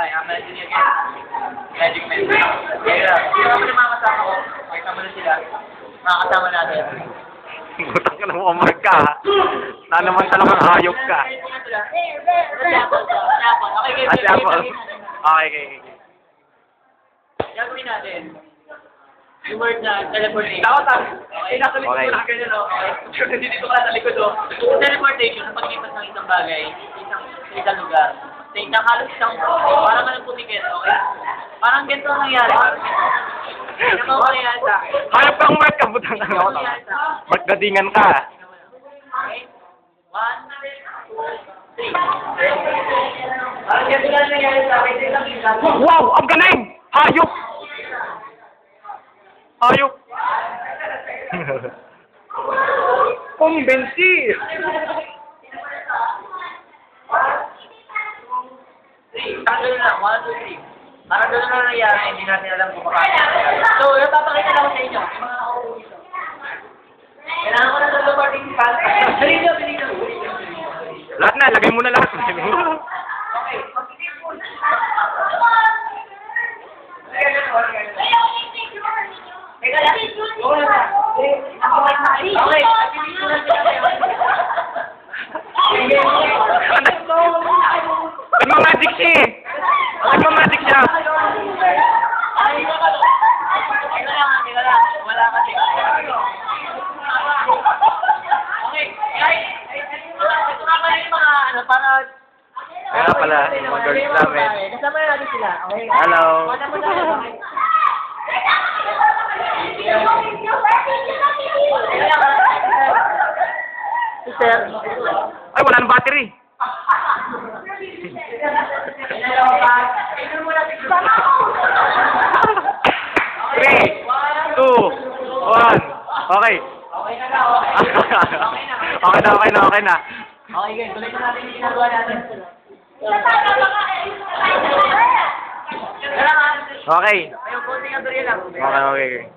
Ay, imagine yun. Magic Man. Kaya, hindi ako na mga kasama ko. Makita mo na sila. Mga kasama natin. Butang ka na mo, Mark ka. Na naman talagang hayop ka. Okay, Apple. Okay. gagawin natin. Yung word na teleportation. Ako sabi, nasa likod ko lang ganyan, no? Dito ka sa likod, no? Teleportation, ang paglipat ng isang bagay, sa isang lugar, sa isang halos isang, parang anong pumikit, okay? Parang ganito ang nangyari. Ano ba ang nangyari sa akin? Hayop kang Mark ka, butang ka na. Mark, gadingan ka. Okay? 1, 2, 3. Parang ganito lang nangyari sa akin. Wow! Ang galing! Hayop! Hayop! Kumbensi! Parang lang, 1, 2, 3. Parang doon na nangyari, hindi natin alam kung paano. So, napapakita lang ko sa inyo, yung mga nakaupo dito. Kailangan ko na sa lugar ng pasta. Bilito. Lahat na, lagay mo na lahat. Okay. Teka lang. Go na na. Okay. Nagmamagic siya eh. Nagmamagic siya. Teka lang. Wala kasi. Okay. Guys, ito nga pala yung mga ano, para... Kaya pala, mga girls namin. Kasama na natin sila. Okay? Hello. Sir. Ay, wala ng battery. Three, 2, 1. Okay. Okay na. Okay, guys. Tuloy na natin yung ginagawa natin. Okay. Ayun, konting anduriya lang. Okay.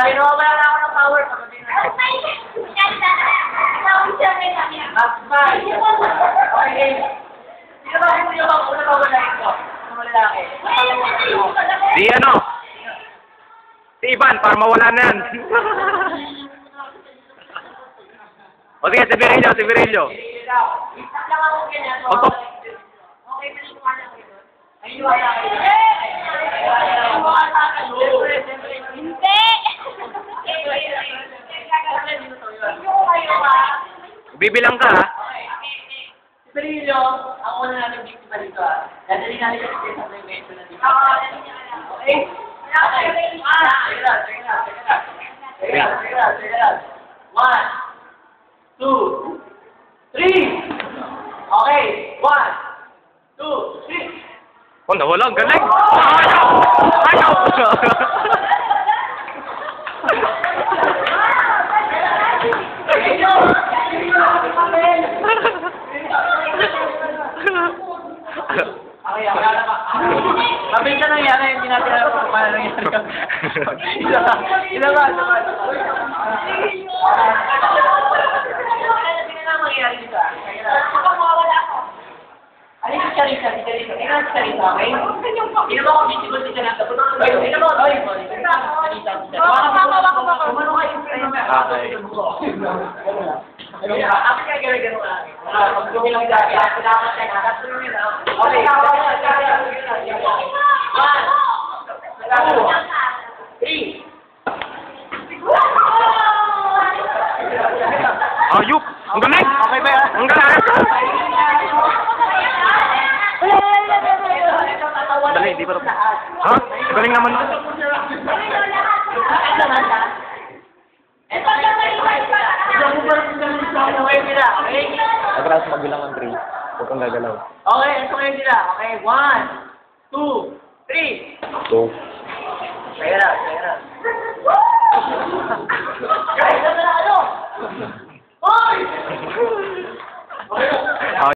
Nawawala na ako ng power. Okay. Sino ba kung yung una ba wala ito? Mga lalaki. Si ano? Si Ivan, para mawala na yan. O sige, si Virilio. Isang lang ako ganyan. Opo. Okay, naniwala kayo. Ay, niwala kayo. Hindi! Bibilang ka, ha? Perillo, ang una natin biktima dito, ah. Dadali natin kasi sa evento na dito. Okay? Sige lang. 1, 2, 3. Okay, 1, 2, 3. Oh, nawala. Ang galing! Ayaw! Okay, wala na pa. Mabilis na nangyari, hindi natin alam kung paano nangyari. Isa ba? Sino na mangyari dito? Alin si Charissa? Tingnan si Charissa, okay? Sino ba kung visible si Charissa? Sino ba? Kumano kayo? Ako kaya gano'n ka. Pag-gawin lang dati, kailangan tayo na. Okay. 1, 2, 3. Ayup! Ang galing! Okay ba yan? Ang galing! Dali, di pa rin. Ha? Ang galing naman. Atras magbilang ng 3. Huwag kang gagalaw. Okay, ito kayo sila. Okay, 1, 2, 3. Go. Kaya na. Guys, ano? Hoy!